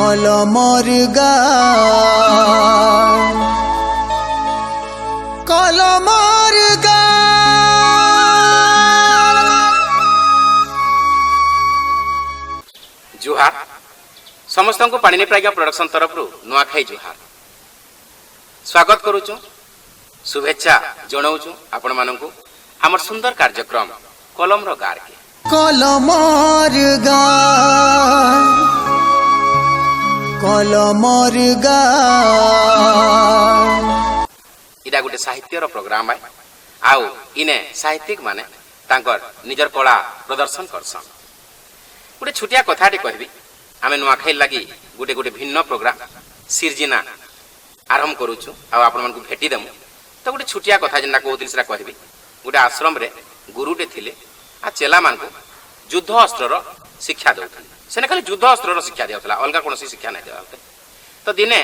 কলমর গান কলমর গান। जुहार समस्त को पाणिनी प्राज्ञा प्रोडक्शन तरफ नुआखाई जुहार स्वागत करुचु शुभेच्छा जनाऊँ आपण मानू आम सुंदर कार्यक्रम कलम गार के কলমর গান কলমর গান। इटा गोटे साहित्यर प्रोग्राम है आउ इने साहित्यिक माने तांकर निजर कला प्रदर्शन करसन। गोटे छुटिया कथाटे कहबी आमे नुआखाई लगी गोटे गोटे भिन्न प्रोग्राम सिरजिना आरंभ करूछु आ आपण मन को भेटी देमु। तो गोटे छुटिया कथा जेना कहउतिल सेरा कहबी। गोटे आश्रम रे गुरुटे थिले आ चेला मान को युद्ध अस्त्रर शिक्षा देउथले। सेने खाली युद्ध अस्त्रर शिक्षा देउथला अलगा कोनोसी शिक्षा नै देउथले। तो दिने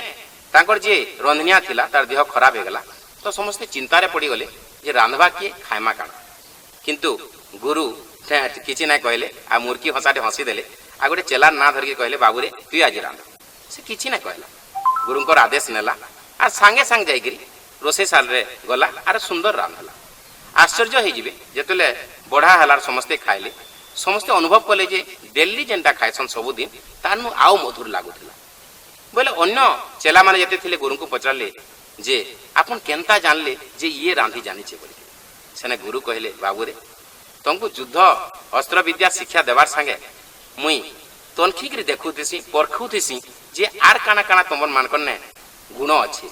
तांकर जे रंधनिया थिला तार देह खराब हे गला। तो समस्त चिंता रे पड़ी गले जे रांधवा के खायमा काण। किंतु गुरु किछि नै कहले आ मुर्की हसाटे हसी देले आ गोटे चेला ना धरके कहले बाबू रे तू आज रांध। से किछि नै कहला गुरुंकर आदेश नेला आ संगे संग जाईगिरी रोसे साल रे गला आर सुंदर रांधला। आश्चर्य हो जिवे जेतले बढ़ा हलार समस्ते खाइले समस्ते अनुभव कले जे डेली जेंटा खाइसन सबुदिन तानु आउ मधुर लागुथिला। बोले अन्य चेला माने जेते थिले गुरु को पचारले जे आपन केनता जानले जे ये रांधी जानि छे बोली। सेने गुरु कहले बाबू रे तुमको युद्ध अस्त्र विद्या शिक्षा देवार संगे मुई तनखिकरी देखुथिसी परखुथिसी जे आर काना काना तुमन मानकन ने गुण अछि।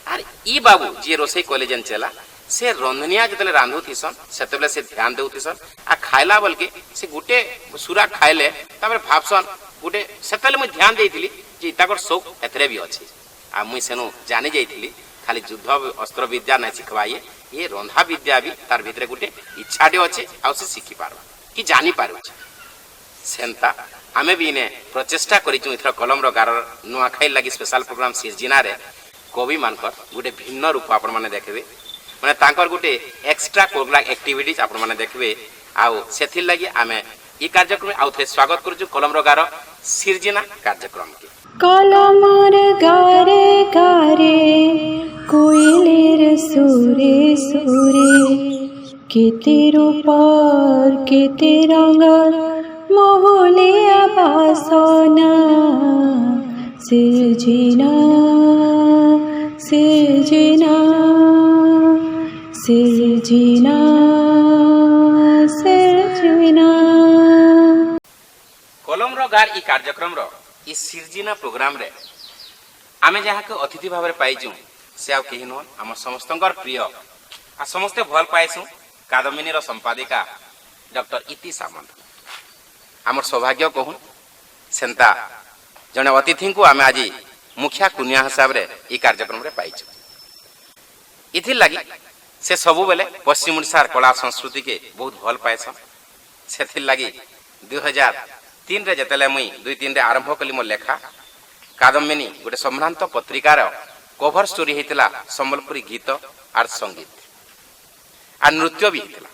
आर ई बाबू जे रोसई कले जेन चेला से रंधनिया जतले रांधु थिसन सेतबले से ध्यान देउथिसन आ खाइला बलके से गुटे सुरा खाइले तापर भाबसन गुटे सेतले मुई ध्यान देइथिली जे ताकर शौक एतरे भी अछि। आ मुई सेनु जानि जाइथिली खाली युद्ध अस्त्र विद्या नै सिखवाए ये रंधा विद्या भी तार भितरे गुटे इच्छाटे अछि आ से सिखि पारबा कि जानि पारबा। सेंता आमे भी ने प्रचेष्टा करिछु इथर कलम रो गार नुआखाई लागि स्पेशल प्रोग्राम सिरजिना रे कवि मानकर गुटे भिन्न रूप आपण माने देखबे माने तांकर गुटे एक्स्ट्रा कोरिकुलर एक्टिविटीज आपण माने देखबे। आउ सेथिर लागि आमे ई कार्यक्रम आउथे स्वागत करछु कलम रो गार सिरजिना कार्यक्रम के। कलमर गारे गारे कोइलेर सुरे सुरे केते रूपर केते रंग मोहलिया बासना सिरजिना सिरजिना सिरजिना सिरजिना। कलम रो गार ई कार्यक्रम रो ई सिरजिना प्रोग्राम रे आमे जहा के अतिथि भाव रे पाइजु से आ केहि न हम समस्तंकर प्रिय आ समस्त भल पाइसु कादम्बिनी रो संपादिका डॉक्टर इति सामंत। हमर सौभाग्य कहू सेंता जने अतिथि को आमे आज मुखिया कुनिया हिसाब रे ई कार्यक्रम रे पाइजु। इथि लागि से सबु बेले पश्चिम ओडिसार कला संस्कृति के बहुत भल पाइसन। सेथि लागि 2003 रे जतले मुई 2003 रे आरंभ कली मो लेखा कादम्बिनी गोटे सम्भ्रांत पत्रिकार कवर स्टोरी हेतिला संबलपुरी गीत आर संगीत आ नृत्य भी हेतिला।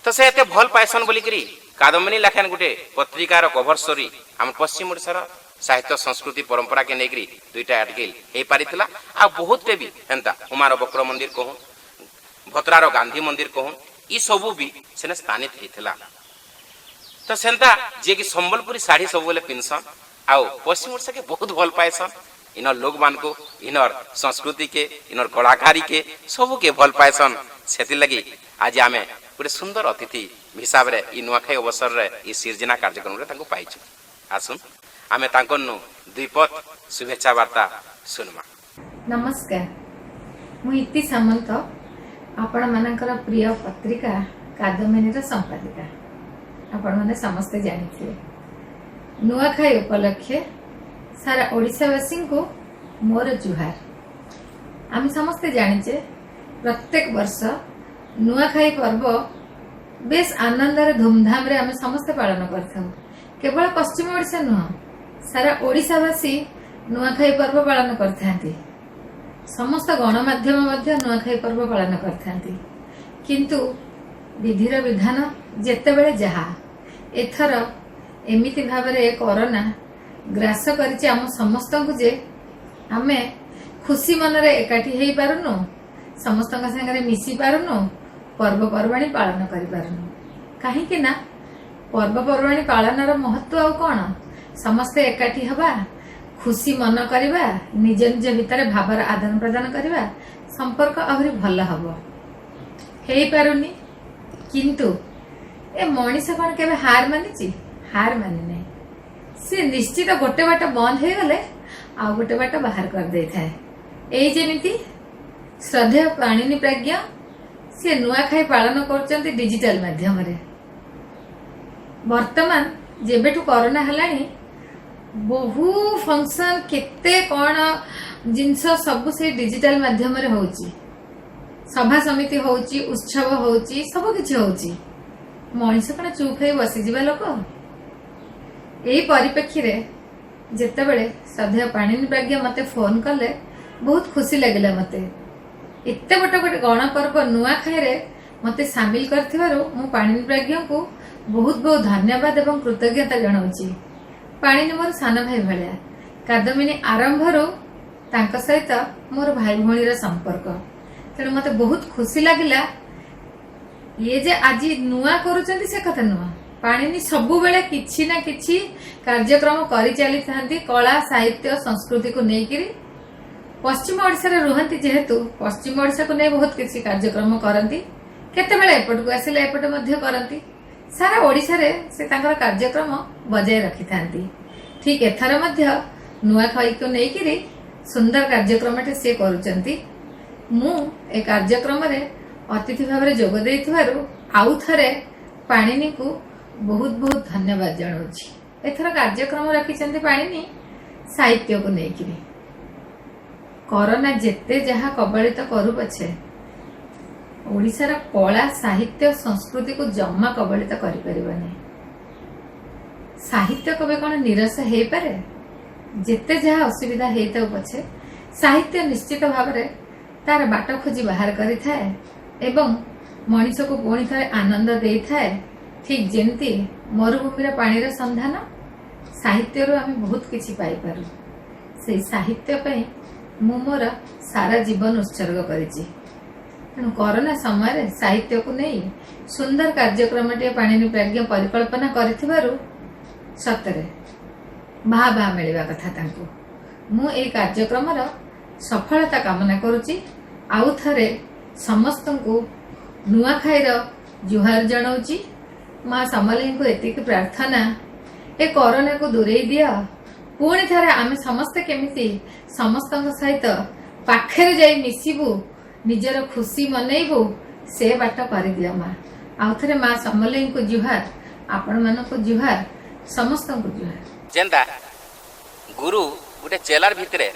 तो से एते भल पाइसन बोली करी कादम्बिनी लेखन गोटे पत्रिकार कवर स्टोरी हम पश्चिम ओडिसार साहित्य संस्कृति परंपरा के नेगरी दुईटा आर्टिकल हे पारिथिला आ बहुत टे भी हेंता कुमार बक्र मंदिर कहूं भतरार गांधी मंदिर कहूं ई सबु भी सेने स्थानित हेतिला। तो सेंता जे कि संबलपुरी साड़ी सब बोले पिनसन आउ पश्चिम ओडिसा के बहुत भल पाइसन। इनर लोग मान को इनर संस्कृति के इनर कलाकारी के सबु के भल पाइसन। सेति लगी आज आमे गोटे सुंदर अतिथि हिसाब रे ई नुआखाई अवसर रे ई सिरजना कार्यक्रम रे तांको पाइछु। आसुन आमे तांकोनु द्विपद शुभेच्छा वार्ता सुनमा। नमस्कार मु इति सामंत आपण मानकर प्रिय पत्रिका कादम्बिनी रो संपादिका। आपण माने समस्त जानिथिले नुआखाई उपलक्षे सारा ओडिसावासी को मोर जुहार। आम समस्ते जानिचे प्रत्येक वर्ष नुआखाई पर्व बेस आनंद धूमधाम रे आम समस्ते पालन करथां। केवल पश्चिम ओडिसा नुह सारा ओडिसावासी नुआखाई पर्व पालन करथांती। समस्त गणमाध्यम मध्य नुआखाई पर्व पालन करथांती। किंतु विधिर विधान जेतेबेले जहा एथर एमिति भाबरे कोरोना ଗ୍ରାସ କରିଛି ଆମ ସମସ୍ତଙ୍କୁ ଯେ ଆମେ ଖୁସି ମନରେ ଏକାଠି ହେଇପାରୁନୁ, ସମସ୍ତଙ୍କ ସାଙ୍ଗରେ ମିଶି ପାରୁନୁ, ପର୍ବପର୍ବାଣୀ ପାଳନ କରିପାରୁନୁ। କାହିଁକି ନା ପର୍ବପର୍ବାଣୀ ପାଳନର ମହତ୍ଵ ଆଉ କଣ? ସମସ୍ତେ ଏକାଠି ହେବା, ଖୁସି ମନ କରିବା, ନିଜ ନିଜ ଭିତରେ ଭାବର ଆଦାନ ପ୍ରଦାନ କରିବା, ସମ୍ପର୍କ ଆହୁରି ଭଲ ହବ। ହେଇପାରୁନି, କିନ୍ତୁ ଏ ମଣିଷ କଣ କେବେ ହାର ମାନିଛି? ହାର ମାନି ନାହିଁ। ସେ ନିଶ୍ଚିତ ଗୋଟେ ବାଟ ବନ୍ଦ ହେଇଗଲେ ଆଉ ଗୋଟେ ବାଟ ବାହାର କରିଦେଇଥାଏ। ଏଇ ଯେମିତି ଶ୍ରଦ୍ଧେୟ ପାଣିନି ପ୍ରାଜ୍ଞ ସେ ନୂଆଖାଇ ପାଳନ କରୁଛନ୍ତି ଡିଜିଟାଲ ମାଧ୍ୟମରେ। ବର୍ତ୍ତମାନ ଯେବେଠୁ କରୋନା ହେଲାଣି ବହୁ ଫଙ୍କସନ କେତେ କଣ ଜିନିଷ ସବୁ ସେଇ ଡିଜିଟାଲ ମାଧ୍ୟମରେ ହଉଛି। ସଭା ସମିତି ହଉଛି, ଉତ୍ସବ ହଉଛି, ସବୁ କିଛି ହଉଛି। ମଣିଷ କଣ ଚୁପ୍ ହେଇ ବସିଯିବା ଲୋକ? ଏଇ ପରିପ୍ରେକ୍ଷୀରେ ଯେତେବେଳେ ଶ୍ରଦ୍ଧେୟ ପାଣିନି ପ୍ରାଜ୍ଞ ମତେ ଫୋନ କଲେ ବହୁତ ଖୁସି ଲାଗିଲା। ମତେ ଏତେ ବଡ଼ ଗୋଟେ ଗଣପର୍ବ ନୂଆଖାଇରେ ମତେ ସାମିଲ କରିଥିବାରୁ ମୁଁ ପାଣିନି ପ୍ରାଜ୍ଞଙ୍କୁ ବହୁତ ବହୁତ ଧନ୍ୟବାଦ ଏବଂ କୃତଜ୍ଞତା ଜଣାଉଛି। ପାଣିନି ମୋର ସାନ ଭାଇ ଭଳିଆ। କାଦମ୍ବିନୀ ଆରମ୍ଭରୁ ତାଙ୍କ ସହିତ ମୋର ଭାଇ ଭଉଣୀର ସମ୍ପର୍କ। ତେଣୁ ମତେ ବହୁତ ଖୁସି ଲାଗିଲା। ଇଏ ଯେ ଆଜି ନୂଆ କରୁଛନ୍ତି ସେ କଥା ନୁହଁ, ପାଣିନି ସବୁବେଳେ କିଛି ନା କିଛି କାର୍ଯ୍ୟକ୍ରମ କରି ଚାଲିଥାନ୍ତି କଳା ସାହିତ୍ୟ ସଂସ୍କୃତିକୁ ନେଇକିରି। ପଶ୍ଚିମ ଓଡ଼ିଶାରେ ରୁହନ୍ତି ଯେହେତୁ ପଶ୍ଚିମ ଓଡ଼ିଶାକୁ ନେଇ ବହୁତ କିଛି କାର୍ଯ୍ୟକ୍ରମ କରନ୍ତି। କେତେବେଳେ ଏପଟକୁ ଆସିଲେ ଏପଟେ ମଧ୍ୟ କରନ୍ତି। ସାରା ଓଡ଼ିଶାରେ ସେ ତାଙ୍କର କାର୍ଯ୍ୟକ୍ରମ ବଜାୟ ରଖିଥାନ୍ତି। ଠିକ ଏଥର ମଧ୍ୟ ନୂଆଖାଇକୁ ନେଇକିରି ସୁନ୍ଦର କାର୍ଯ୍ୟକ୍ରମଟେ ସେ କରୁଛନ୍ତି। ମୁଁ ଏ କାର୍ଯ୍ୟକ୍ରମରେ ଅତିଥି ଭାବରେ ଯୋଗ ଦେଇଥିବାରୁ ଆଉ ଥରେ ପାଣିନିକୁ ବହୁତ ବହୁତ ଧନ୍ୟବାଦ ଜଣାଉଛି। ଏଥର କାର୍ଯ୍ୟକ୍ରମ ରଖିଛନ୍ତି ପାଣିନି ସାହିତ୍ୟକୁ ନେଇକିରି। କରୋନା ଯେତେ ଯାହା କବଳିତ କରୁ ପଛେ ଓଡ଼ିଶାର କଳା ସାହିତ୍ୟ ସଂସ୍କୃତିକୁ ଜମା କବଳିତ କରିପାରିବନି। ସାହିତ୍ୟ କେବେ କଣ ନିରସ ହେଇପାରେ? ଯେତେ ଯାହା ଅସୁବିଧା ହେଇଥାଉ ପଛେ ସାହିତ୍ୟ ନିଶ୍ଚିତ ଭାବରେ ତାର ବାଟ ଖୋଜି ବାହାର କରିଥାଏ ଏବଂ ମଣିଷକୁ ପୁଣି ଥରେ ଆନନ୍ଦ ଦେଇଥାଏ। ଠିକ ଯେମିତି ମରୁଭୂମିର ପାଣିର ସନ୍ଧାନ, ସାହିତ୍ୟରୁ ଆମେ ବହୁତ କିଛି ପାଇପାରୁ। ସେଇ ସାହିତ୍ୟ ପାଇଁ ମୁଁ ମୋର ସାରା ଜୀବନ ଉତ୍ସର୍ଗ କରିଛି। ତେଣୁ କରୋନା ସମୟରେ ସାହିତ୍ୟକୁ ନେଇ ସୁନ୍ଦର କାର୍ଯ୍ୟକ୍ରମଟିଏ ପାଣିନି ପ୍ରାଜ୍ଞ ପରିକଳ୍ପନା କରିଥିବାରୁ ସତରେ ବାହା ବାହା ମିଳିବା କଥା ତାଙ୍କୁ। ମୁଁ ଏହି କାର୍ଯ୍ୟକ୍ରମର ସଫଳତା କାମନା କରୁଛି। ଆଉ ଥରେ ସମସ୍ତଙ୍କୁ ନୂଆଖାଇର ଜୁହାର ଜଣାଉଛି। ମା ସମଲେଇଙ୍କୁ ଏତିକି ପ୍ରାର୍ଥନା, ଏ କରୋନାକୁ ଦୂରେଇ ଦିଅ। ପୁଣି ଥରେ ଆମେ ସମସ୍ତେ କେମିତି ସମସ୍ତଙ୍କ ସହିତ ପାଖରେ ଯାଇ ମିଶିବୁ, ନିଜର ଖୁସି ମନେଇବୁ, ସେ ବାଟ କରିଦିଅ ମା। ଆଉ ଥରେ ମା ସମଲେଇଙ୍କୁ ଜୁହାର, ଆପଣମାନଙ୍କୁ ଜୁହାର, ସମସ୍ତଙ୍କୁ ଜୁହାର। ଯେନ୍ତା ଗୁରୁ ଗୋଟେ ଚେଲାର ଭିତରେ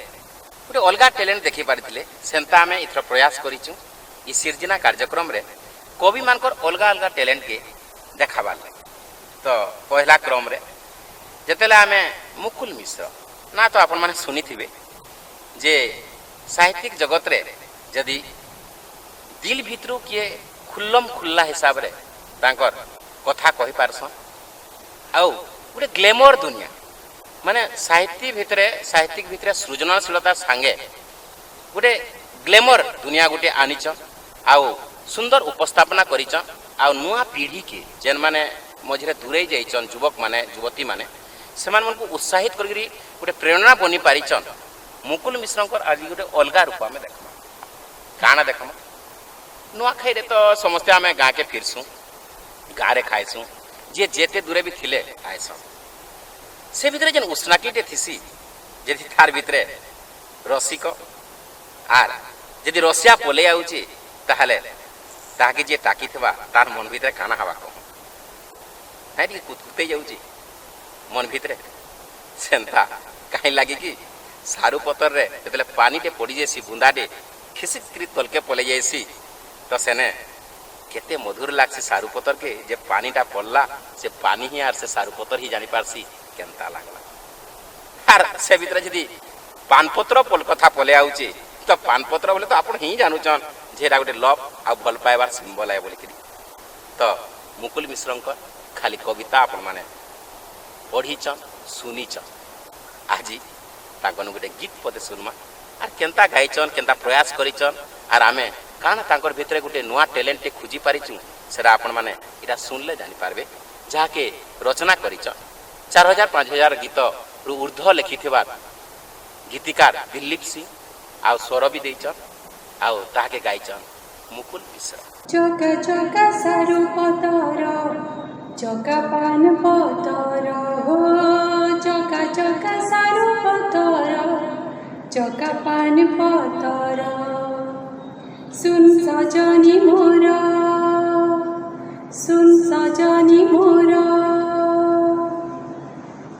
ଗୋଟେ ଅଲଗା ଟ୍ୟାଲେଣ୍ଟ ଦେଖି ପାରିଥିଲେ, ସେନ୍ତା ଆମେ ଏଥର ପ୍ରୟାସ କରିଛୁ ଇ ସିର୍ଜିନା କାର୍ଯ୍ୟକ୍ରମରେ କବି ମାନଙ୍କର ଅଲଗା ଅଲଗା ଟ୍ୟାଲେଣ୍ଟକେ ଦେଖାବାର ଲାଗି। ତ ପହିଲା କ୍ରମରେ ଯେତେବେଳେ ଆମେ ମୁକୁଲ ମିଶ୍ର ନା ତ ଆପଣମାନେ ଶୁଣିଥିବେ ଯେ ସାହିତ୍ୟିକ ଜଗତରେ ଯଦି ଦିଲ ଭିତରୁ କିଏ ଖୁଲ୍ଲମ ଖୁଲ୍ଲା ହିସାବରେ ତାଙ୍କର କଥା କହିପାରସନ୍ ଆଉ ଗୋଟେ ଗ୍ଲେମର ଦୁନିଆ ମାନେ ସାହିତ୍ୟିକ ଭିତରେ ସୃଜନଶୀଳତା ସାଙ୍ଗେ ଗୋଟେ ଗ୍ଲେମର ଦୁନିଆ ଗୋଟେ ଆନିଛ ଆଉ ସୁନ୍ଦର ଉପସ୍ଥାପନା କରିଛ। ଆଉ ନୂଆ ପିଢ଼ିକି ଯେନ୍ ମାନେ ମଝିରେ ଦୂରେଇ ଯାଇଛନ୍ ଯୁବକ ମାନେ ଯୁବତୀ ମାନେ ସେମାନଙ୍କୁ ଉତ୍ସାହିତ କରିକି ଗୋଟେ ପ୍ରେରଣା ବନି ପାରିଛନ୍। ମୁକୁଲ ମିଶ୍ରଙ୍କର ଆଜି ଗୋଟେ ଅଲଗା ରୂପ ଆମେ ଦେଖମା। କାଣା ଦେଖମା? ନୂଆଖାଇରେ ତ ସମସ୍ତେ ଆମେ ଗାଁକେ ଫିରସୁଁ, ଗାଁରେ ଖାଇସୁଁ, ଯିଏ ଯେତେ ଦୂରେ ବି ଥିଲେ ଆଇସନ୍। ସେ ଭିତରେ ଯେନ୍ ଉଷ୍ଣାକିଟେ ଥିସି, ଯଦି ତାର ଭିତରେ ରସିକ ଆର୍ ଯଦି ରସିଆ ପଲେଇ ଆଉଛି ତାହେଲେ ତାହାକେ ଯିଏ ଟାକିଥିବା ତାର ମନ ଭିତରେ କାଣା ହେବା କହ ନାଇଁ ଟିକେ କୁତକୁତେଇ ଯାଉଛି ମନ ଭିତରେ। ସେନ୍ତା କାହିଁ ଲାଗିକି ସାରୁ ପତରରେ ଯେତେବେଳେ ପାନିଟେ ପଡ଼ିଯାଇସି, ବୁନ୍ଦାଟେ ଖିସିକରି ତଲକେ ପଲେଇ ଯାଇସି, ତ ସେନେ କେତେ ମଧୁର ଲାଗ୍ସି ସାରୁ ପତରକେ। ଯେ ପାନିଟା ପଡ଼ଲା ସେ ପାନି ହିଁ ଆର୍ ସେ ସାରୁ ପତର ହିଁ ଜାଣିପାରସି କେନ୍ତା ଲାଗଲା। ଆର୍ ସେ ଭିତରେ ଯଦି ପାନପତ୍ର କଥା ପଲେଇ ଆଉଛି ତ ପାନପତ୍ର ବୋଲେ ତ ଆପଣ ହିଁ ଜାଣୁଛନ୍ ଯେ ଏଟା ଗୋଟେ ଲଭ୍ ଆଉ ଭଲ ପାଇବାର ସିମ୍ବଲ ଏ ବୋଲିକିରି। ତ ମୁକୁଲ ମିଶ୍ରଙ୍କ ଖାଲି କବିତା ଆପଣମାନେ ପଢ଼ିଛନ୍, ଶୁଣିଛନ୍, আজি तांकन गोटे गीत पदे सुनमा आर केंता गाइचन केंता प्रयास करिचन आर आमे काना तांकर भितरे गोटे नुआ टैलेंट टे खोजी पारिचु सेरा आपण माने इटा सुनले जानि पारबे जाके रचना करिचन 4000 5000 गीत रु ऊर्ध्व लिखिथिबा गीतिकार दिलीप सिंह आ स्वर भी देइचन आ ताके गाइचन मुकुल मिश्र। चौका चौका सारू पतर चौका पान पतर हो चौका चौका सारू पतर चौका पान पतर सुन सजनी मोर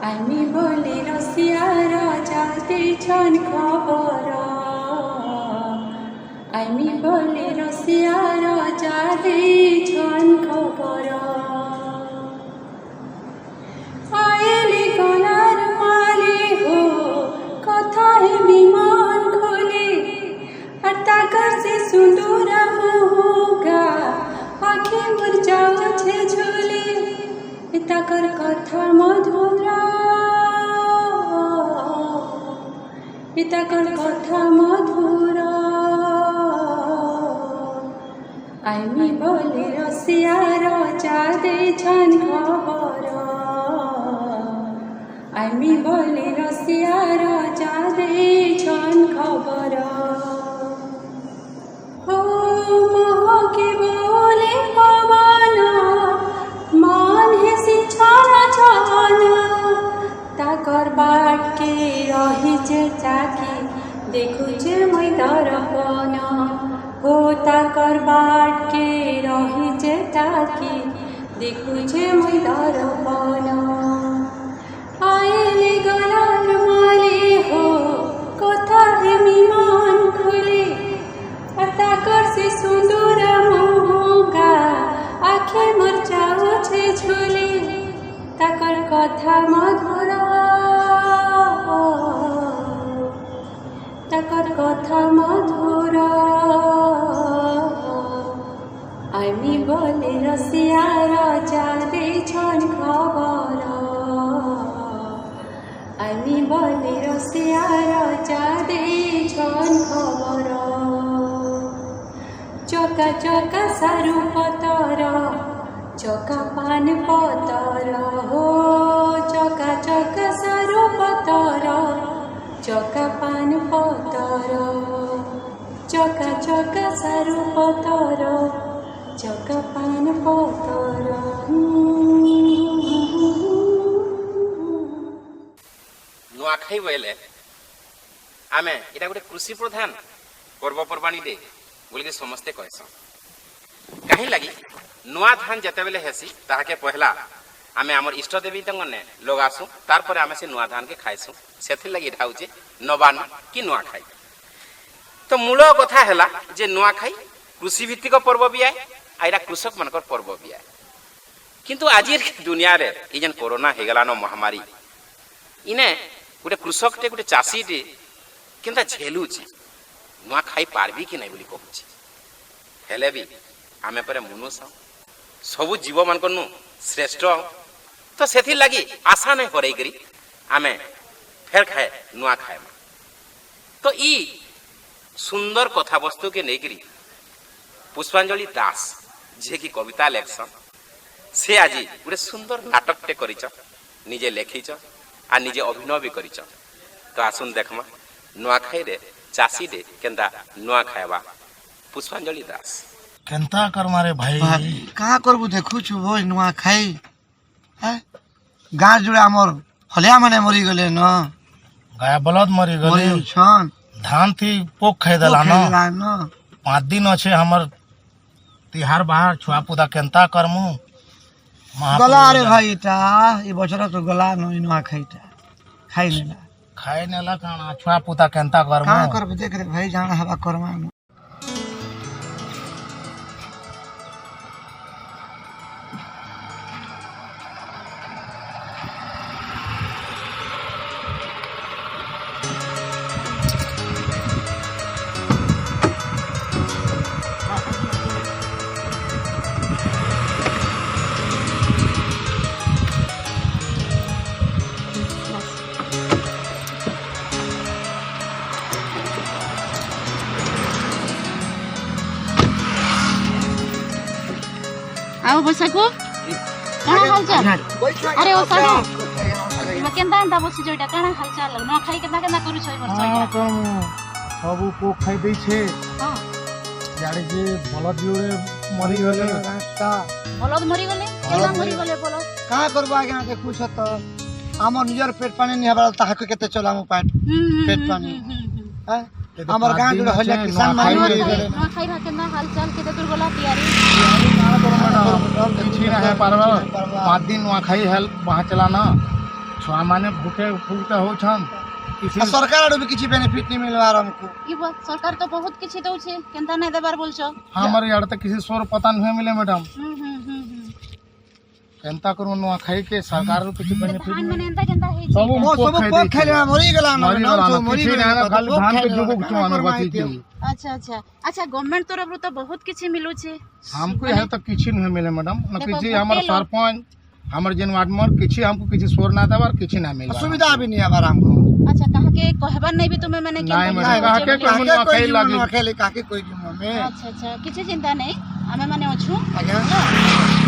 आमी बोली रसिया राजा छन खबर आमी बोली रसिया राजा छन खबर आएली गलार माले हो कथा है विमान खोले ताकर से सुंदर मोगा आँखें मुर जाओ छे झोले ताकर कथा मधुरा ताकर कथा मधुरा आइमी बोले रसिया राजा छन खबर आइमी बोले रसिया राजा छन खबर हो महके बोले पवन मान है सिछाना छन ताकर बाट के रही जे ताकी देखु जे मै दर्पण हो ताकर बाट के रही जे ताकी देखु जे मै दर्पण आएले गलार माले हो कथा है विमान खोले ताकर से सुंदर मोगा आँखें मोर जाओ छे झोले ताकर कथा मधुरा ताकर कथा मधुरा आमी बोले रसिया राजा छन खबर आमी बोले रसिया राजा छन खबर चौका चौका सारू पतर चौका पान पतर हो चौका चौका सारू पतर चौका पान पतर चौका चौका सारू पतर चौका पान पतर नुआखाई बोले आमे इटा गोटे कृषि प्रधान पर्वपर्वाणी दे बोल के समस्ते कहसन कहीं लगी नुआ धान जते बेले हेसी ताके पहला आमे हमर इष्ट देवी तंगने लगासु तार पर आमे से नुआ धान के खाइसु सेथि लगी इटा होचे नवान कि नुआ खाई तो मूल कथा हैला जे नुआ खाई कृषि भित्तिक पर्व भी आए आइरा कृषक मानकर पर्व भी आए किंतु आजिर दुनिया रे ई जन कोरोना हे गला न महामारी इने गोटे कृषक टे गोटे चासी टे केनता झेलुची नुआ खाई पारबी कि नहीं बोली कहूची हेले भी आमे परे मनुष्य सबु जीव मानकर नु श्रेष्ठ तो सेथि लगी आशा नहीं हरई करी आमे फेर खाए नुआ खाए तो ई सुंदर कथा वस्तु के नहीं करी पुष्पांजलि दास जे की कविता लेखसन से आज गोटे सुंदर नाटक टे करिछ निजे लेखिछ आ निजे अभिनय भी करिछ तो आसुन देखमा नुआ खाई रे चासी दे केंदा नुआ खाएबा पुष्पांजलि दास केंता कर मारे भाई का करबु देखु छु भोज नुआ खाई है गाँ जुड़े हमर हलिया माने मरी गले न गाय बलद मरी गले छन धान थी पोक खाई देला न 5 दिन अच्छे हमर तिहार बाहर छुआ पुदा केंता करमु गला रे भाई ता ई बछरा तो गला न नुआ खाईता खाई लेला खाए नेला काना छुआ पुता केंता करमु का करबु देख रे भाई जाना हवा करवा आओ बसाको काना हालचाल अरे ओ सानो केनता एंता बसी जोइटा काना हालचाल न खाई केनता केनता करू छै वर्ष सब पोक खाई दै छे हां जाड़े जे बलद जोड़े मरी गले बलद मरी गले केना मरी गले बलद का करबो आगे देखु छ त हमर निजर पेट पानी नि हबा ताहा केते चलामु पेट पानी हैं हमर गांव जोड़े हले किसान मारी गले न खाई रा केना हालचाल केते दूर गला तैयारी किछि ना है पारबा 5 दिन नुआ खाई हेल वहां चलाना छुआ माने भूखे फूलते हो छन सरकार आडू भी किछि बेनिफिट नहीं मिलवार हमको ई बात सरकार तो बहुत किछि दउ छे केनता नै देबार बोलछो हमर यार त किसी सोर पता नहीं मिले मैडम केनता करू नुआ खाई के सरकार रो किछि बेनिफिट धान मने एंता केनता हे सब सब पोक खाइले मरी गेला मरी गेला खाली धान के जुगुक छुआनो बची थी अच्छा अच्छा अच्छा गवर्नमेंट तरफ रो तो बहुत किछि मिलु छे हमको यहाँ तक किछि नहीं मिले मैडम न किछि हमर सरपंच हमर जेन वार्ड में किछि हमको किछि सोर ना देबार किछि ना मिलवा सुविधा भी नहीं हमारा हमको अच्छा कहा के कहबार नहीं भी तुम्हें मैंने नहीं मैडम कहा के कोई नुआ खाई लागी खेले काके कोई जीवन में अच्छा अच्छा किछि चिंता नहीं हमें माने अछु आज्ञा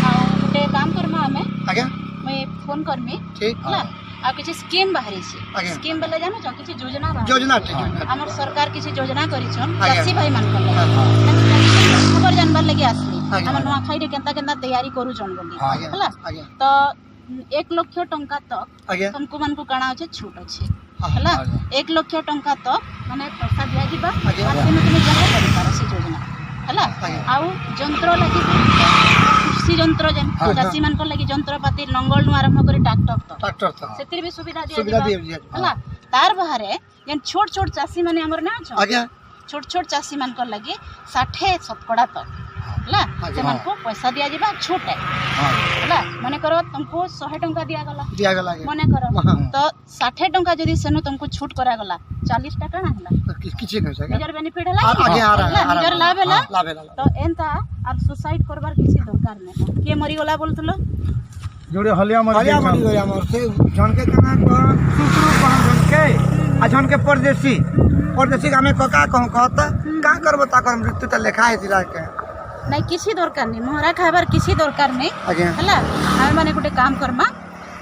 आ गुटे काम करमा हमें आज्ञा मैं फोन करमी ठीक होला आ किछि स्कीम बाहरी छी आज्ञा। स्कीम बेले जानो छ किछि योजना बाहरी योजना ठीक हमर सरकार किछि योजना करी छन आज्ञा। चासी भाई मान कर हाँ। खबर जानबार लगी आसली आज्ञा। हमर नुआ खाई रे केनता केनता तैयारी करू जन बोली आज्ञा। होला आज्ञा। तो 1 लाख टंका तक आज्ञा तुमको मन को काना अछि छूट अछि हाँ। होला आज्ञा। 1 लाख टंका तक माने पैसा दिया जिबा आज्ञा। मासे में तुम जमा करि पारो से योजना होला आज्ञा। आउ जंत्र लगी कृषि जंत्र जेन हाँ। चासी मान को लगी जंत्रपाति लंगल नु आरंभ करी ट्रैक्टर तक ट्रैक्टर था सेतिर भी सुविधा सुविधा दिया दिया होला तार बाहरे जेन छोट छोट चासी माने हमर ना छ आज्ञा छोट छोट चासी मान को लगी 60 शतकड़ा तक होला आज्ञा। से मान को पैसा दिया जिबा छूट है होला मने करो तुमको 100 टंका दिया गला दिया गला आज्ञा। मने करो हाँ। तो 60 टंका जदी सेनु तुमको छूट करा गला 40 टका ना हला किछि कह सके निजर बेनिफिट हला आगे आ रहा है निजर लाभ हला लाभ है तो एंता आर सुसाइड करबार किसी दरकार नै के मरी गला बोलतलो जोड़े हलिया मरी हलिया मरी गया हमर से जन के कना सुसुरु पान जन के आ जन के परदेसी के हमें कका कहूं कहता का करबो ता कर मृत्यु त लिखा है जिला के नहीं किसी दरकार नहीं मोहरा खाबार किसी दरकार नहीं आज्ञा। हला हमें माने गुटे काम करमा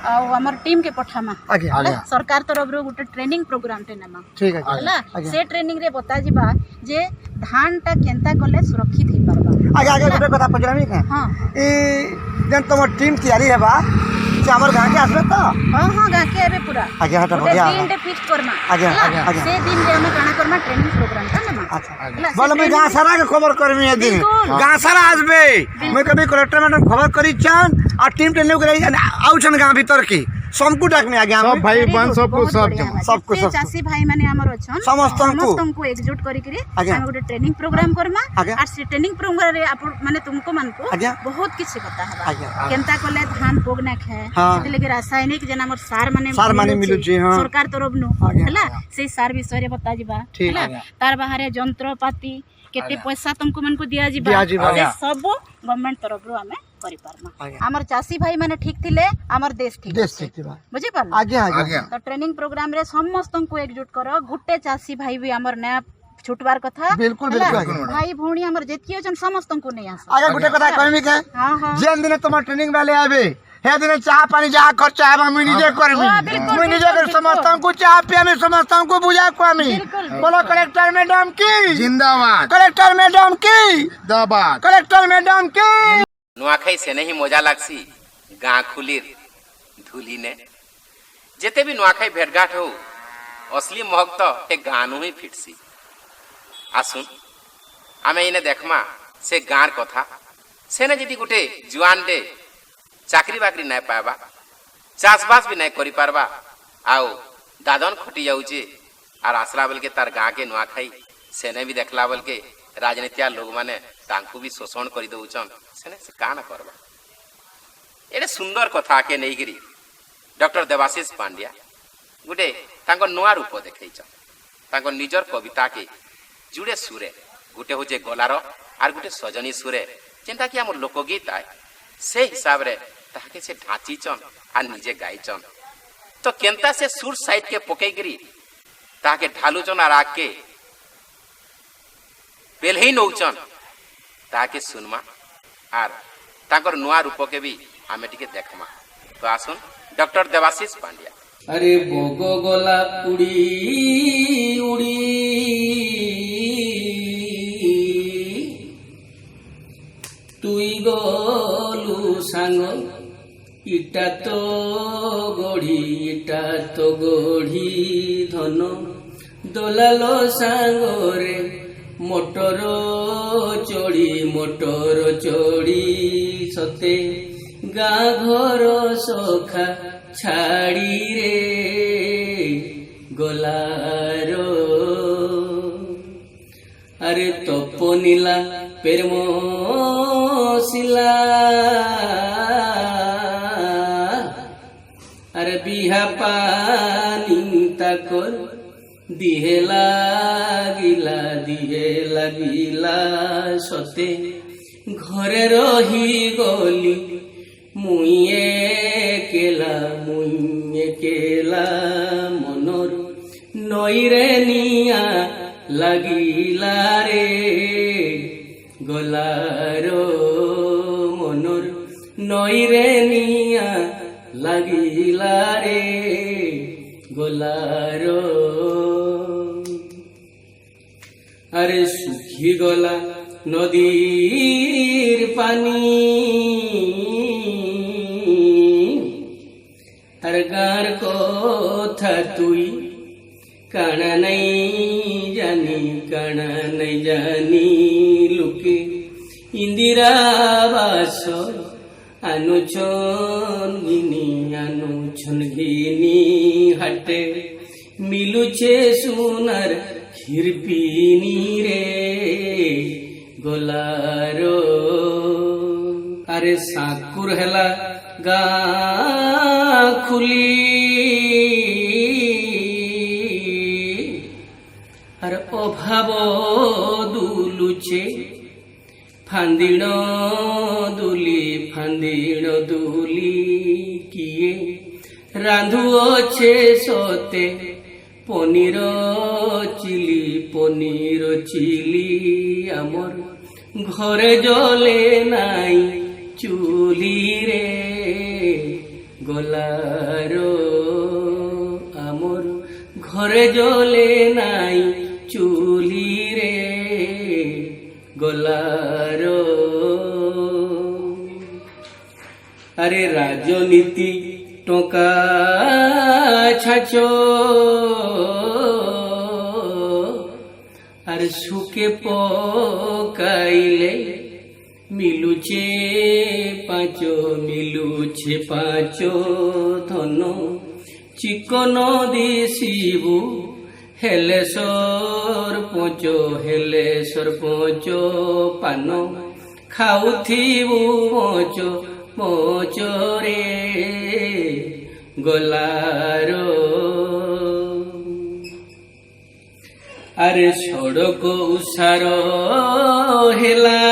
आ हमर टीम के पठामा आज्ञा। हला सरकार तरफ रो गुटे ट्रेनिंग प्रोग्राम टे नमा ठीक है हला आज्ञा। से ट्रेनिंग रे बता जिबा जे धान टा केनता कले सुरक्षित ही परबा आगे आगे गुटे कथा पजरामी के हां ई जन तुम टीम तैयारी हेबा से हमर गांव के आसबे त हां हां गा के आबे पूरा आगे हटा गुटे बढ़िया दिन टे फिक्स करमा आज्ञा, हला? आज्ञा, आज्ञा। से दिन रे हमें काना करमा ट्रेनिंग प्रोग्राम टा नमा अच्छा हला, से बोले मैं गांव training- सारा के खबर करमी है दिन बिल्कुल। गांव सारा आसबे मैं कभी कलेक्टर मैडम खबर करी चान और टीम ट्रेनिंग करे आउ छन गांव भीतर की सबको डाक में आगे सब भाई Very बहन good, सबको बहुत सब बढ़िया जमा बात। सबको, जेते सबको। चासी भाई माने हमर अछन समस्तंको। एकजुट करी करी आज्ञा। हम गोटे ट्रेनिंग प्रोग्राम करमा आज्ञा। और से ट्रेनिंग प्रोग्राम रे आप माने तुमको मानको आज्ञा। बहुत किछि पता है आज्ञा। केनता कोले धान पोग ना खाए हाँ। सेते लगे रासायनिक जेना हमर सार माने सार माने मिलुଛି, मिलुଛି, हाँ। सरकार तरफ नु आज्ञा। हला से सार विषय रे बता जिबा ठीक, हला आज्ञा। तार बाहरे जंत्रपाति केते पैसा तुमको मन को दिया दिया जिबा जिबा। से सब गवर्नमेंट तरफ रो हमें करि पारमा आज्ञा। हमर चासी भाई माने ठीक थिले हमर देश ठीक देश अछि। ठीक बा बुझि पारला आगे आगे तो ट्रेनिंग प्रोग्राम रे समस्त को एकजुट करो गुटे चासी भाई भी हमर नया छुटबार कथा बिल्कुल, ହେଲା? बिल्कुल, आगे। भाई भौणी हमर जेतियो जन समस्त को नहीं आस आगे गुटे कथा कहमी के हां हां जेन दिन तुम ट्रेनिंग वाले आबे हे दिन चाह पानी जहाँ खर्चा है मैं निजे करमी हाँ, बिल्कुल, मैं निजे बिल्कुल, कर समस्तों को चाह पिया में समस्तों को बुझा पामी बिल्कुल, बोलो कलेक्टर मैडम की जिंदाबाद कलेक्टर मैडम की जिंदाबाद कलेक्टर मैडम की नुआखाई से नहीं मजा लागसी गाँ खुलीर धूली ने जेते भी नुआखाई भेटघाट हो असली महक तो ए गाँव ही फिटसी आसुन आमे इने देखमा से गाँर कथा सेने जदि गोटे जुआन डे चाकरी बाकरी नहीं पाएबा चाषबास भी नहीं करी पारबा आओ दादन खटी जाऊचे और आसला बोल के तार गाँ के नुआखाई सेने भी देखला बोल के राजनीतिया लोग माने तांकू भी शोषण कर दउछन सेने से का ना करबा एडे सुंदर कथा के नहीं गिरी डॉक्टर देवाशीष पांड्या गुटे तांको नुआ रूप देखैछन तांको निजर कविता के जुड़े सुरे गुटे होचे गलार और गुटे सजनी सुरे जेंता कि हमर लोकगीत आए से हिसाब रे ताके से ढांचीचन और निजे गाइचन तो केंता से सुर साइड के पकईगिरी ताके ढालुचन और आके पेलही नौचन ताके सुनमा और ତାଙ୍କର ନୂଆ ରୂପକେ ବି ଆମେ ଟିକେ ଦେଖମା। ତ ଆସୁନ୍ ଡକ୍ଟର ଦେବାଶିଷ ପାଣ୍ଡିଆ। আরে বগ গলা উড়ি উড়ি তুই গলু সাঙ্গ ইটা তো গড়ি ধন দোলালো সাঙ্গরে মোটর চড়ি সতে গাঁ ঘর সখা ছাড়ি রে গলার আরে তপনিলা পেরমশিলা আরে বিহা পানি তাকর দিহে লাগিলা সতে ঘরে রহি গলি মুইয়ে কেলা মনর নইরে নিয়া লাগিলা রে গলার মনর নইরে নিয়া লাগিলা রে গলার আরে শুখি গলা নদীর পানি আর গাঁর কথা তুই কানা নাই জানি লোকে ইন্দিরাবাস আনুছন ঘিনি হাটে মিলুছে সোনার খিরপিনি রে গলার আরে সাকুর হেলা গা খুলি আর অভাব দুলুছে ফান্দিণ দুলি কিয়ে রাঁধুছে সতে পনির চিলি আমর ঘরে জলে নাই চুলি রে গলার আমর ঘরে জলে নাই চুলি রে গলার আরে রাজনীতি টকা ছাচ আর সুকে পকাইলে মিলুছে পাঁচ ধন চিকন দিশিবু হেলে সরপঞ্চ পান খাউথিবু মোচরে গলার আরে সড়ক উষার হেলা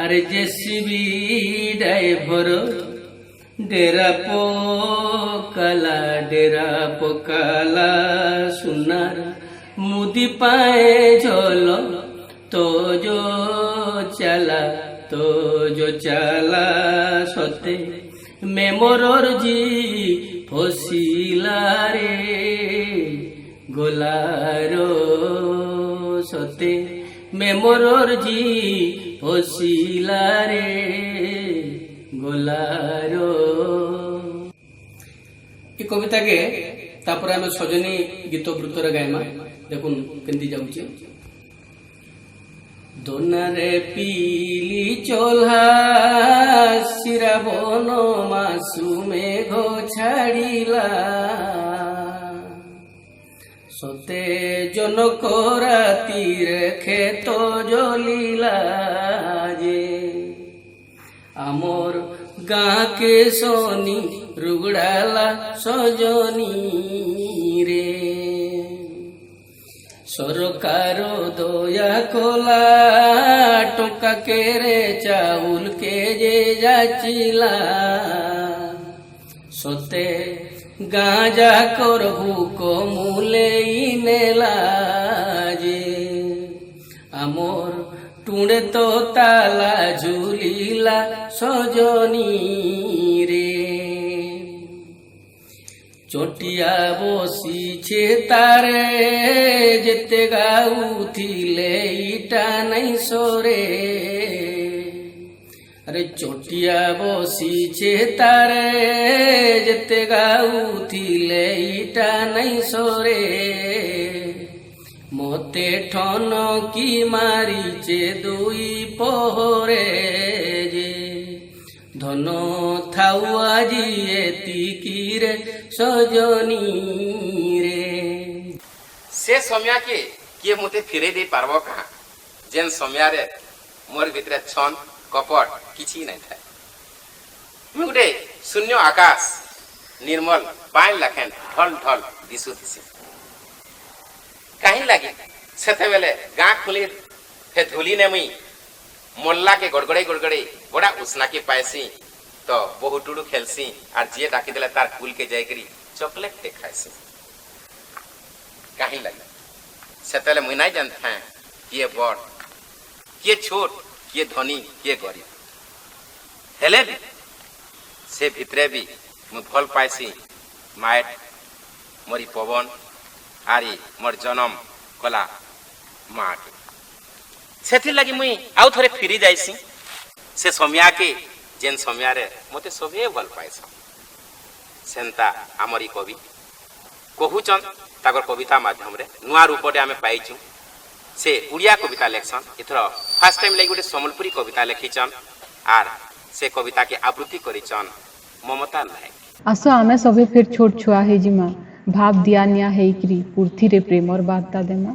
আরে জেসিবি ড্রাইভর ডেরা পকালা সোনার মুদি পায়ে ঝল তোজ চালা সতে মেমরর জি ফসিলা রে গোলার সতে মেমরর জি ফসিলা রে গোলার। এই কবিতাকে তারপরে আমি সজনী গীত বৃত্তরে গাইমা। দেখুন কেমতি যাচ্ছে। দোনারে পিলি চোলা শ্রাবণ মাসু মেঘ ছাড়িলা সতে জনক রাতিরে ক্ষেত জ্বলিলা যে আমর গাঁকে শনি রুগড়ালা সজনী রে সরকার দয়া কলা টকা কেরে চাউল কে যে যাচিলা সতে গাঁজা করবু কমুলে নেলা যে আমর କୁଣ୍ଡେ ତ ତାଲା ଝୁଲିଲା ସଜନୀ ରେ ଚଟିଆ ବସିଛେ ତାରେ ଯେତେ ଗାଉଥିଲେ ଇଟା ନାଇଁ ସରେ ଆରେ ଚଟିଆ ବସିଛେ ତାରେ ଯେତେ ଗାଉଥିଲେ ଇଟା ନାଇଁ ସରେ ମତେ ଠନ କି ମାରିଛେ ଦୁଇ ପହରେ ଯେ ଧନ ଥାଉ ଆଜି ଏତିକିରେ ସଜନୀ ରେ से समय के किए मते फिरे दे पारबो कहा जेन समय रे मोर भितरे छन कपट किछि नै थाए मु गुटे शून्य आकाश निर्मल पानी लखेन ढल ढल दिसुथिसे काहे लागी सेते बेले गां खुली फे धुली ने मुई मोल्ला के गड़गड़े गड़गड़े बड़ा उसना के पाइसी तो बहु टुडू खेलसी और जे डाकी देले तार कुल के जाय करी चॉकलेट के खाइसी काहे लागी सेतेले मुई नै जानता है किए बड़ किए छोट किए धनी किए गरीब हेले भी से भितरे भी मु भल पाइसी माइट मोरी पवन आरी मोर जन्म कला माँ के सेथि लगी मुई आउ थोड़े फिरी जाइसी से समय के जेन समय रे मते सबे भल पाइस सेंता आमरी कवि कहूचन ताकर कविता माध्यम रे नुआ रूपटे आमे पाइछु से उड़िया कविता लेखसन इथर फर्स्ट टाइम लागि गोटे सम्बलपुरी कविता लेखिचन आर से कविता के आवृत्ति करिचन ममता नायक आस आमे सबे फिर छोट छुआ हे जिमा भाव दिया निया हेकरी पूर्थी रे प्रेमर बार्ता देमा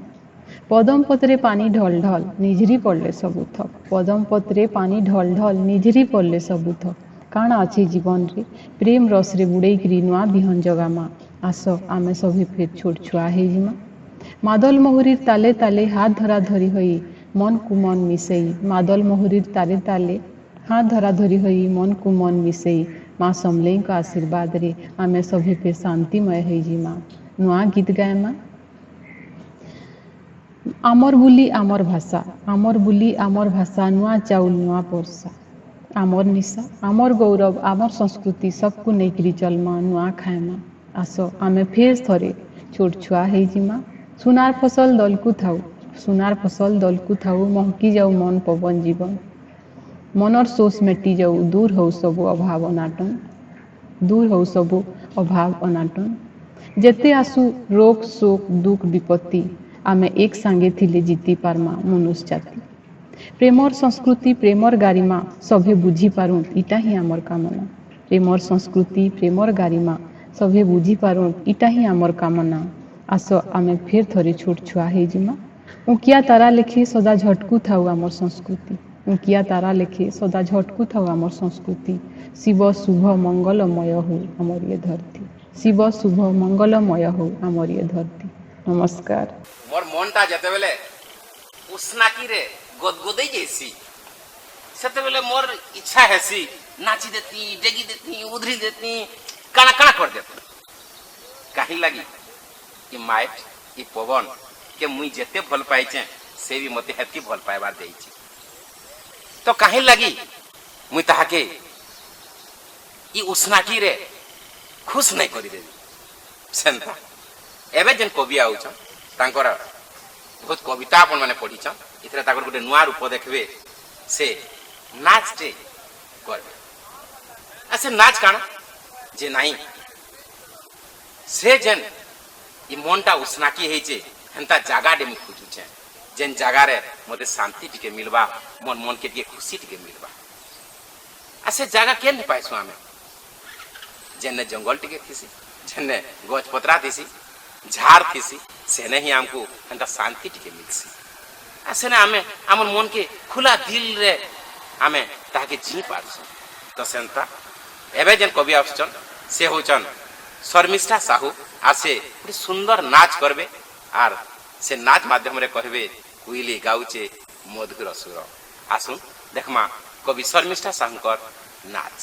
पदम पत्रे पानी ढल ढल निझरी पड़ले सबु थक पदम पत्रे पानी ढल ढल निझरी पड़ले सबु थक काना अछि जीवन रे प्रेम रस रे बुड़ेकरी नुआ बिहन जगामा आस आमे सबे फिर छोट छुआ हे जिमा मादल महुरीर ताले ताले हाथ धरा धरी होई मन कु मन मिसेई मादल महुरीर ताले ताले हाथ धरा धरी होई मन कु मन मिसेई माँ समलेई का आशीर्वाद रे आमे सभी पे शांतिमय है जी माँ नुआ गीत गाए माँ आमर बुली आमर भाषा आमर बुली आमर भाषा नुआ चाउल नुआ परसा आमर निशा आमर गौरव आमर संस्कृति सबको नेकरी चल माँ नुआ खाए माँ आस आमे फेर थरे छोट छुआ है जी माँ सुनार फसल दलकु थाउ सुनार फसल दलकु थाउ महकी जाऊ मन पवन जीवन मनर शोष मेटी जाऊ दूर हो सबु अभाव अनाटन दूर हो सबु अभाव अनाटन जेते आसु रोग शोक दुख विपत्ति आमे एक सांगे थिले जीती पारमा मनुष्य जाति प्रेमर संस्कृति प्रेमर गारिमा सभे बुझी पारुं इटा ही आमर कामना प्रेमर संस्कृति प्रेमर गारिमा सभे बुझी पारुं इटा ही आमर कामना आस आमे फिर थरे छोट छुआ हे जिमा उकिया तारा लेखे सदा झटकू थाउ आमर संस्कृति उकिया तारा लेखे सदा झटकू थाउ आमर संस्कृति शिव शुभ मंगलमय हो आमर ये धरती शिव शुभ मंगलमय हो आमर ये धरती नमस्कार मोर मनटा जेते बेले उस्नाकी रे गदगदई जैसी सेते बेले मोर इच्छा हेसी नाची देती डेगी देती उधरी देती काना काना कर देती काहे लागी कि माइट ई पवन के मुई जेते भल पाइचे से भी मते हेती भल पाइबार देइछि तो काहे लागी मुई ताहाके ई उस्नाकी रे खुश नहीं करी देबी सेंता एबे जेन कवि आउछ तांकर बहुत कविता अपन माने पढिछ इथरे ताकर गुटे नुआ रूप देखबे से नाचते करबे असे नाच काना जे नाही से जेन ई मनटा उस्नाकी हेचे हेंता जागा दे मु खोजुछे जेन जागा रे मते शांति टिके मिलबा मन के टिके खुशी टिके मिलबा असे जागा केन पाइसु आमे जेने जंगल टिके थिसी जेने गछ पत्रा थिसी झाड़ थिसी सेने ही हमको हेंता शांति टिके मिलसी असे ने आमे हमर मन के खुला दिल रे आमे ताके जी पारसु तो सेंता एबे जेन कवि आछन से होचन शर्मिष्ठा साहू आसे बड़ी सुंदर नाच करबे आर से नाच माध्यम रे कहबे कुइली गाउचे मधुर सुर आसुन देखमा कवि शर्मिष्ठा साहूकर नाच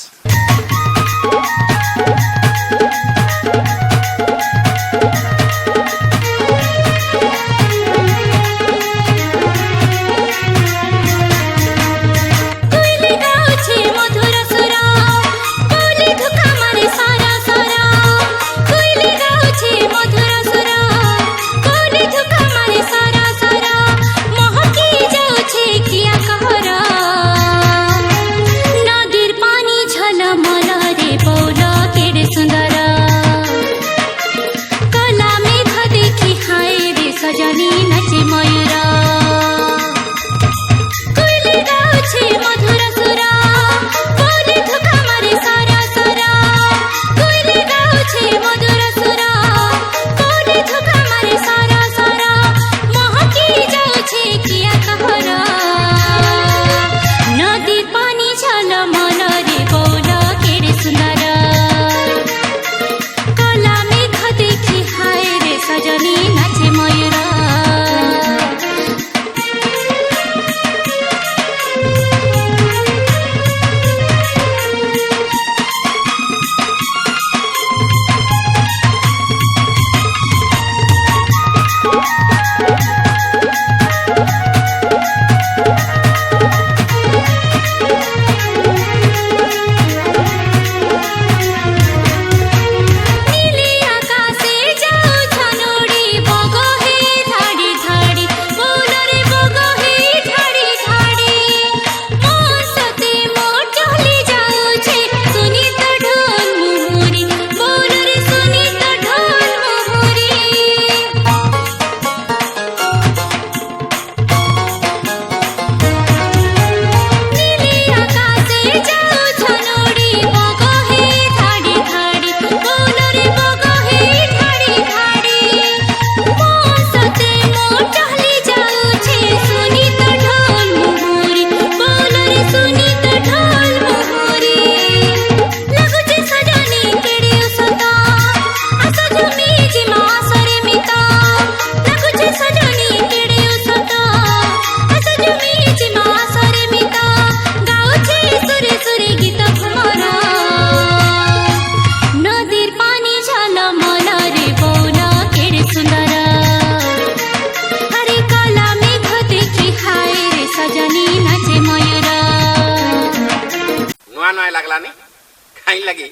कहीं लगी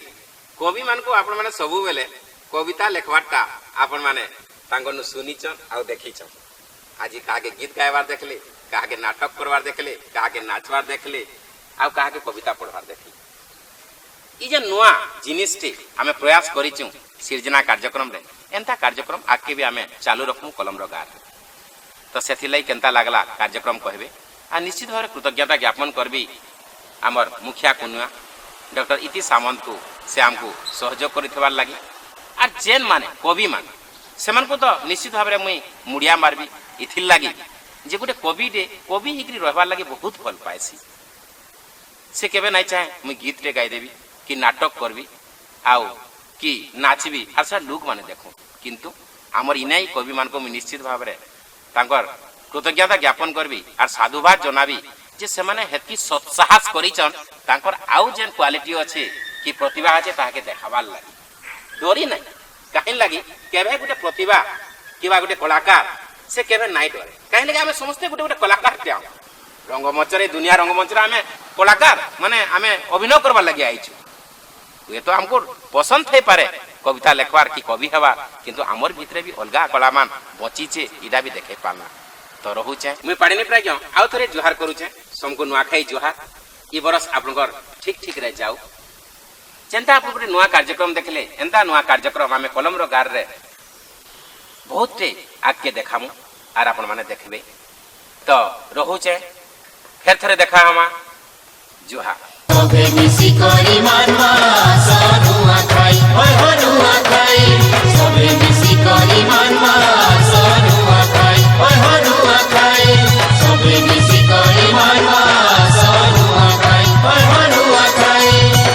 कवि मान को आपण माने सबु बेले कविता लेखवाटा आपण माने तांगनु सुनिचन आ देखिचन। आज काके गीत गायबार देखले, काके नाटक करवार देखले, काके नाचवार देखले, आ काके कविता पढ़वार देखले। ई जे नुआ जिनिसटी आमे प्रयास करिचु सृजना कार्यक्रम रे, एंता कार्यक्रम आके भी आमे चालू रखमु कलम रो गार। तो सेथिलाई केंता लागला कार्यक्रम कहबे आ निश्चित भाव कृतज्ञता ज्ञापन करबी आमर मुखिया कुनुआ डॉक्टर इति सामंत को से आमको सहयोग करथिबार लागि। आ जेन माने कवि माने सेमान को तो निश्चित भाव में मुई मुड़िया मारबी इथिर लगी जे गोटे कवि हिकरी रहबार लगी बहुत भल पाएसी। से केबे नहीं चाहे मुई गीत रे गाई देवी कि नाटक करबी आउ कि नाचबी आर सब लोग माने देखो, किंतु आमर इना ही कवि मान को मुई निश्चित भाव में तांकर कृतज्ञता ज्ञापन करबी आर साधुवाद जनाबी जे से माने हेतकी सत्साहस करिचन तांकर आउ जेन क्वालिटी अच्छे कि प्रतिभा अच्छे ताके देखाबार लगी डरी नहीं कहीं लगी केबे गोटे प्रतिभा किबा गोटे कलाकार से केबे नाइ डरे कहीं लगे आमे समस्ते गोटे गोटे कलाकार टे रंगमंच रे दुनिया रंगमंच रे आमे कलाकार माने आमे अभिनय करबार लगी आइछु। ये तो हमको पसंद थे पारे कविता लेखवार कि कवि हवा, किंतु आमर भितरे भी अलगा कलामान बचीचे इडा भी देखे पाना। तो रहुचे मुई पाड़िनी प्राज्ञ आउ थरे जुहार करूचे समको नुआखाई जुहार। ई बरस आपनकर ठीक ठीक रे जाऊ जेंता आप गोटे नुआ कार्यक्रम देखले एंता नुआ कार्यक्रम आमे कलम रो गार रे बहुत टे आगे देखामु आर आपण माने देखबे। तो रहुचे फेर थरे देखा हमा जुहार।